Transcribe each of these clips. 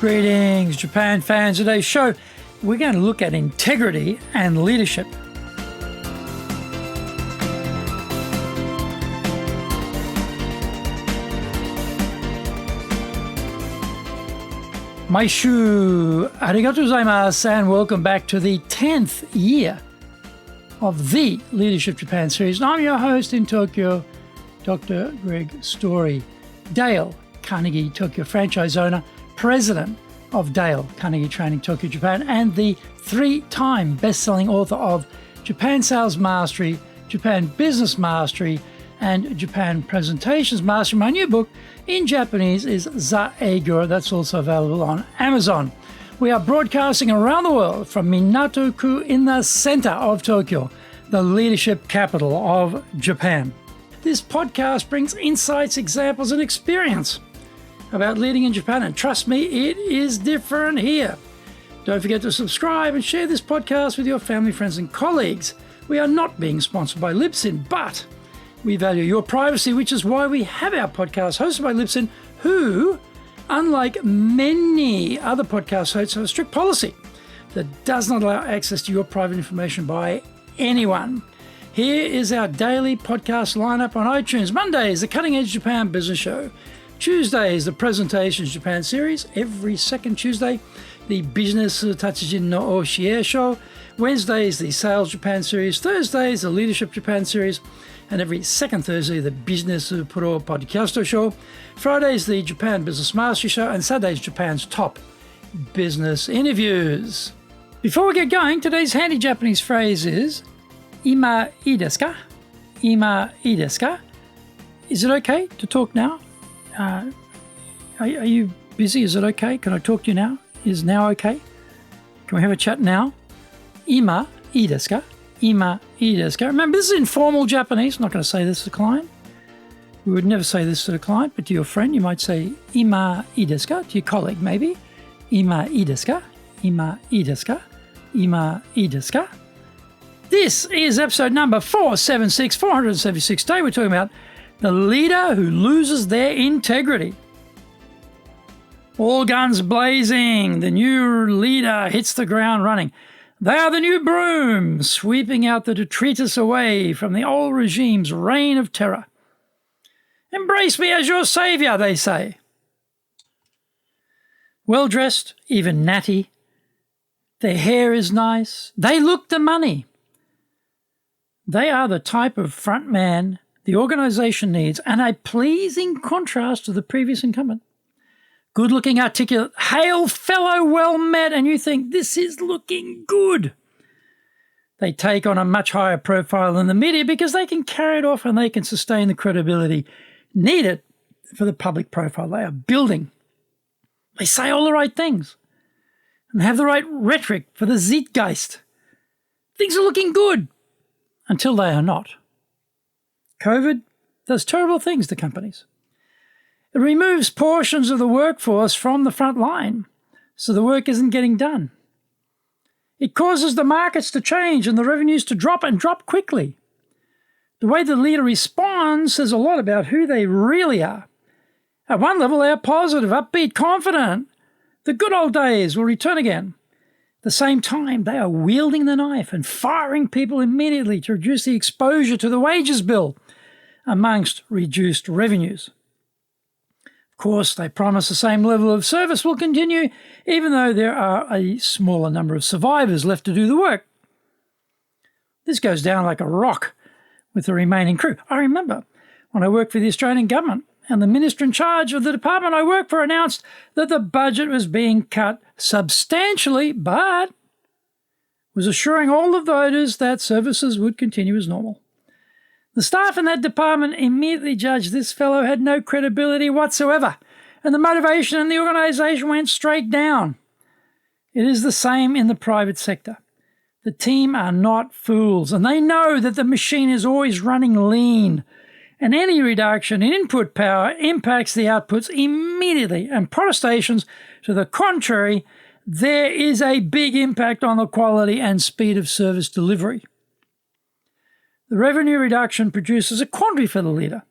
Greetings, Japan fans. Today's show, we're going to look at integrity and leadership. Maishu, arigatou gozaimasu, and welcome back to the 10th year of the Leadership Japan series. And I'm your host in Tokyo, Dr. Greg Story. Dale Carnegie, Tokyo franchise owner, president of Dale Carnegie Training Tokyo, Japan, and the 3-time best-selling author of Japan Sales Mastery, Japan Business Mastery, and Japan Presentations Mastery. My new book in Japanese is Saviour. That's also available on Amazon. We are broadcasting around the world from Minato-ku in the center of Tokyo, the leadership capital of Japan. This podcast brings insights, examples, and experience about leading in Japan, and trust me, it is different here. Don't forget to subscribe and share this podcast with your family, friends, and colleagues. We are not being sponsored by Libsyn, but we value your privacy, which is why we have our podcast hosted by Libsyn, who, unlike many other podcast hosts, have a strict policy that does not allow access to your private information by anyone. Here is our daily podcast lineup on iTunes. Mondays, the Cutting Edge Japan Business Show. Tuesdays, the Presentations Japan series. Every second Tuesday, the Business Tatsujin no Oshie Show. Wednesdays, the Sales Japan series. Thursdays, the Leadership Japan series. And every second Thursday, the Business Pro Podcast Show. Fridays, the Japan Business Mastery Show. And Saturdays, Japan's top business interviews. Before we get going, today's handy Japanese phrase is Ima ii desu ka? Ima ii desu ka? Is it okay to talk now? Are you busy? Is it okay? Can I talk to you now? Is now okay? Can we have a chat now? Ima ii desu ka? Ima ii desu ka? Remember, this is informal Japanese. I'm not going to say this to the client. We would never say this to the client, but to your friend, you might say Ima ii desu ka? To your colleague, maybe. Ima ii desu ka? Ima ii desu ka? Ima ii desu ka? This is episode number 476. Today we're talking about the leader who loses their integrity. All guns blazing, the new leader hits the ground running. They are the new broom, sweeping out the detritus away from the old regime's reign of terror. Embrace me as your saviour, they say. Well-dressed, even natty. Their hair is nice. They look the money. They are the type of front man the organisation needs, and a pleasing contrast to the previous incumbent. Good-looking, articulate, hail fellow, well met, and you think, this is looking good. They take on a much higher profile than the media because they can carry it off and they can sustain the credibility needed for the public profile they are building. They say all the right things and have the right rhetoric for the zeitgeist. Things are looking good until they are not. COVID does terrible things to companies. It removes portions of the workforce from the front line, so the work isn't getting done. It causes the markets to change and the revenues to drop, and drop quickly. The way the leader responds says a lot about who they really are. At one level, they are positive, upbeat, confident. The good old days will return again. At the same time, they are wielding the knife and firing people immediately to reduce the exposure to the wages bill amongst reduced revenues. Of course, they promise the same level of service will continue, even though there are a smaller number of survivors left to do the work. This goes down like a rock with the remaining crew. I remember when I worked for the Australian government, and the minister in charge of the department I worked for announced that the budget was being cut substantially, but was assuring all the voters that services would continue as normal. The staff in that department immediately judged this fellow had no credibility whatsoever, and the motivation in the organisation went straight down. It is the same in the private sector. The team are not fools, and they know that the machine is always running lean, and any reduction in input power impacts the outputs immediately, and protestations to the contrary, there is a big impact on the quality and speed of service delivery. The revenue reduction produces a quandary for the leader.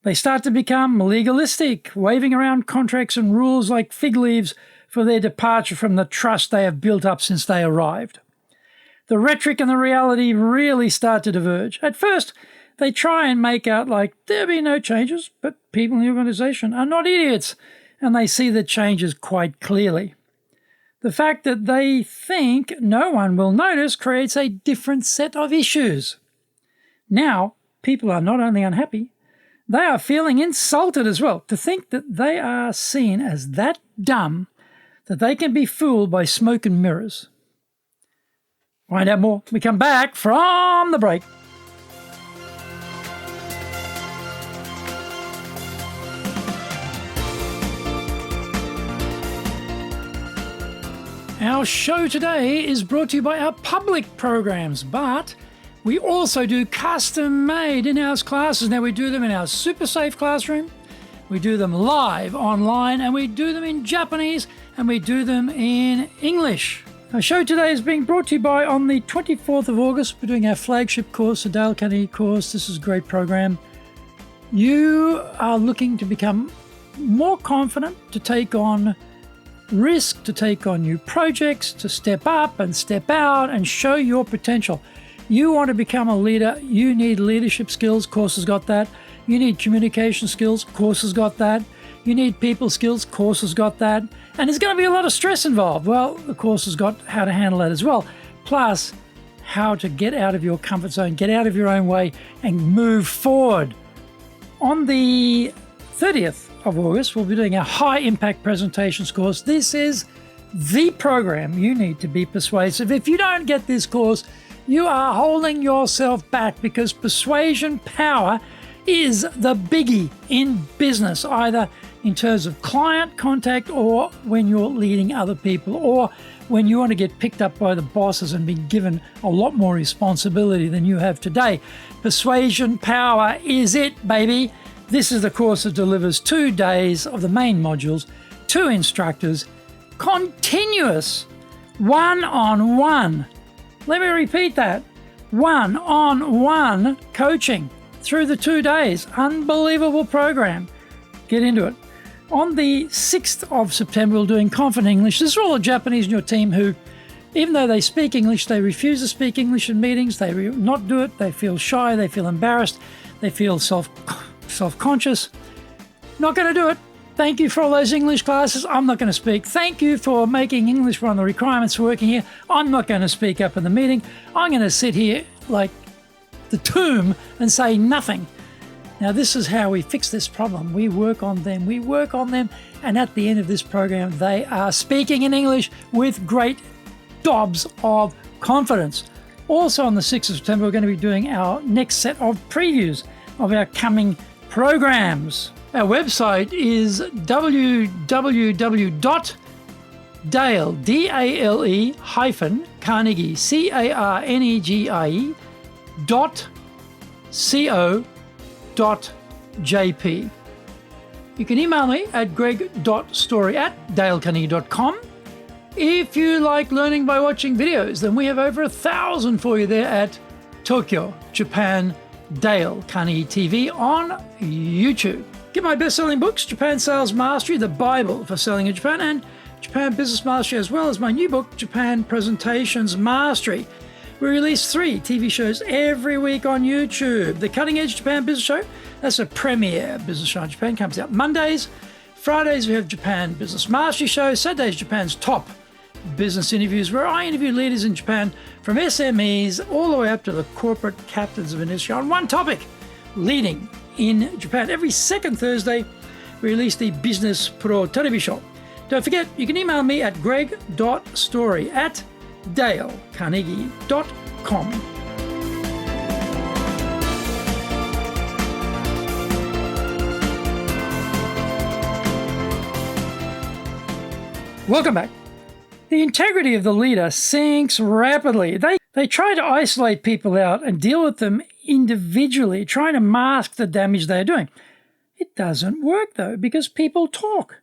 They start to become legalistic, waving around contracts and rules like fig leaves for their departure from the trust they have built up since they arrived. The rhetoric and the reality really start to diverge. At first, they try and make out like there'll be no changes, but people in the organisation are not idiots, and they see the changes quite clearly. The fact that they think no one will notice creates a different set of issues. Now, people are not only unhappy, they are feeling insulted as well, to think that they are seen as that dumb that they can be fooled by smoke and mirrors. Find out more when we come back from the break. Our show today is brought to you by our public programs, but we also do custom-made in-house classes. Now, we do them in our super safe classroom, we do them live online, and we do them in Japanese, and we do them in English. Our show today is being brought to you by, on the 24th of August, we're doing our flagship course, the Dale Carnegie course. This is a great program. You are looking to become more confident, to take on risk, to take on new projects, to step up and step out and show your potential. You want to become a leader, you need leadership skills, course has got that. You need communication skills, course has got that. You need people skills, course has got that. And there's going to be a lot of stress involved. Well, the course has got how to handle that as well. Plus, how to get out of your comfort zone, get out of your own way and move forward. On the 30th of August, we'll be doing a high impact presentations course. This is the program you need to be persuasive. If you don't get this course, you are holding yourself back, because persuasion power is the biggie in business, either in terms of client contact or when you're leading other people, or when you want to get picked up by the bosses and be given a lot more responsibility than you have today. Persuasion power is it, baby. This is the course that delivers 2 days of the main modules, 2 instructors, continuous one-on-one. Let me repeat that. One-on-one coaching through the 2 days. Unbelievable program. Get into it. On the 6th of September, we're doing Confident English. This is all the Japanese in your team who, even though they speak English, they refuse to speak English in meetings. They not do it. They feel shy. They feel embarrassed. They feel self-conscious. Not going to do it. Thank you for all those English classes. I'm not going to speak. Thank you for making English one of the requirements for working here. I'm not going to speak up in the meeting. I'm going to sit here like the tomb and say nothing. Now, this is how we fix this problem. We work on them. And at the end of this program, they are speaking in English with great dobs of confidence. Also on the 6th of September, we're going to be doing our next set of previews of our coming programs. Our website is www.dale, D-A-L-E Carnegie, CARNEGIE.co.jp. You can email me at greg.story@dalecarnegie.com. If you like learning by watching videos, then we have over 1,000 for you there at Tokyo, Japan, Dale Carnegie TV on YouTube. Get my best-selling books, Japan Sales Mastery, the Bible for selling in Japan, and Japan Business Mastery, as well as my new book, Japan Presentations Mastery. We release 3 TV shows every week on YouTube. The Cutting Edge Japan Business Show, that's a premier business show in Japan, comes out Mondays. Fridays, we have Japan Business Mastery Show. Saturdays, Japan's top business interviews, where I interview leaders in Japan from SMEs all the way up to the corporate captains of industry on one topic, leading in Japan. Every second Thursday, we release the Business Pro Television Show. Don't forget, you can email me at greg.story@dalecarnegie.com. Welcome back. The integrity of the leader sinks rapidly. They try to isolate people out and deal with them individually, trying to mask the damage they're doing. It doesn't work, though, because people talk,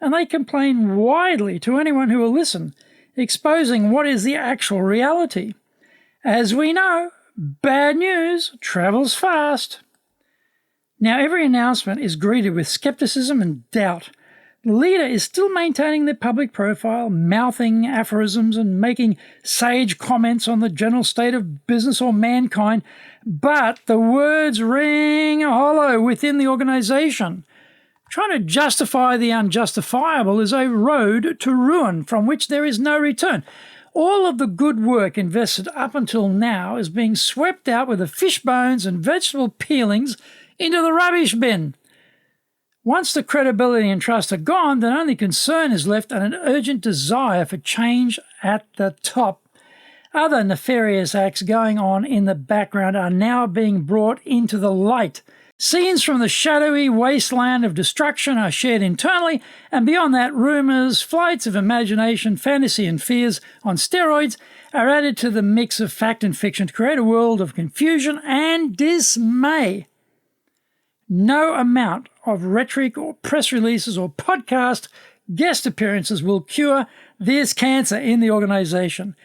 and they complain widely to anyone who will listen, exposing what is the actual reality. As we know, bad news travels fast. Now, every announcement is greeted with skepticism and doubt. The leader is still maintaining their public profile, mouthing aphorisms and making sage comments on the general state of business or mankind, but the words ring hollow within the organization. Trying to justify the unjustifiable is a road to ruin from which there is no return. All of the good work invested up until now is being swept out with the fish bones and vegetable peelings into the rubbish bin. Once the credibility and trust are gone, then only concern is left and an urgent desire for change at the top. Other nefarious acts going on in the background are now being brought into the light. Scenes from the shadowy wasteland of destruction are shared internally, and beyond that, rumours, flights of imagination, fantasy and fears on steroids are added to the mix of fact and fiction to create a world of confusion and dismay. No amount of rhetoric or press releases or podcast guest appearances will cure this cancer in the organization.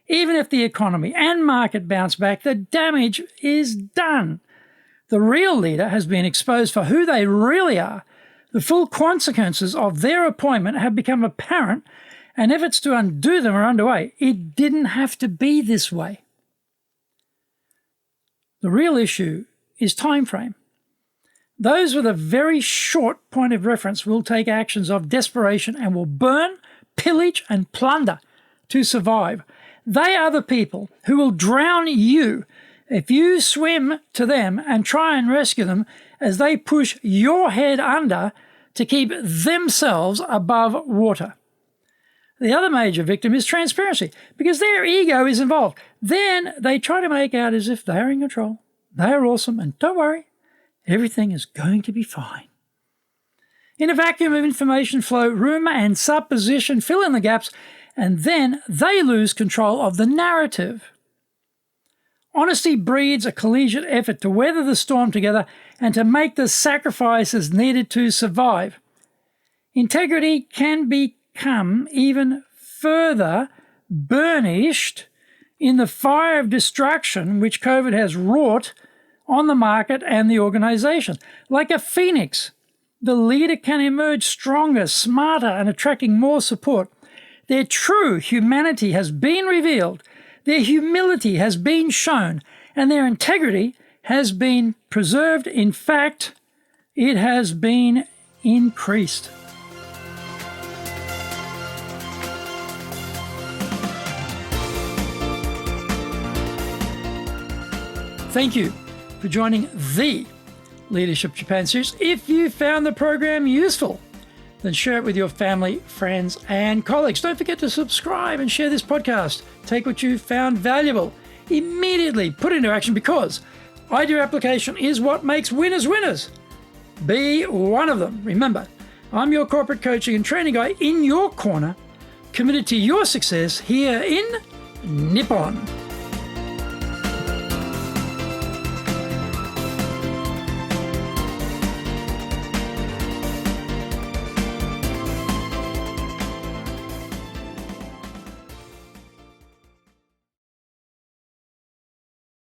Even if the economy and market bounce back, the damage is done. The real leader has been exposed for who they really are. The full consequences of their appointment have become apparent, and efforts to undo them are underway. It didn't have to be this way. The real issue is time frame. Those with a very short point of reference will take actions of desperation and will burn, pillage, and plunder to survive. They are the people who will drown you if you swim to them and try and rescue them as they push your head under to keep themselves above water. The other major victim is transparency, because their ego is involved. Then they try to make out as if they are in control, they are awesome, and don't worry, everything is going to be fine. In a vacuum of information flow, rumour and supposition fill in the gaps, and then they lose control of the narrative. Honesty breeds a collegiate effort to weather the storm together and to make the sacrifices needed to survive. Integrity can become even further burnished in the fire of destruction which COVID has wrought on the market and the organization. Like a phoenix, the leader can emerge stronger, smarter, and attracting more support. Their true humanity has been revealed, their humility has been shown, and their integrity has been preserved. In fact, it has been increased. Thank you for joining the Leadership Japan series. If you found the program useful, then share it with your family, friends, and colleagues. Don't forget to subscribe and share this podcast. Take what you found valuable, immediately put into action, because idea application is what makes winners winners. Be one of them. Remember, I'm your corporate coaching and training guy in your corner, committed to your success here in Nippon.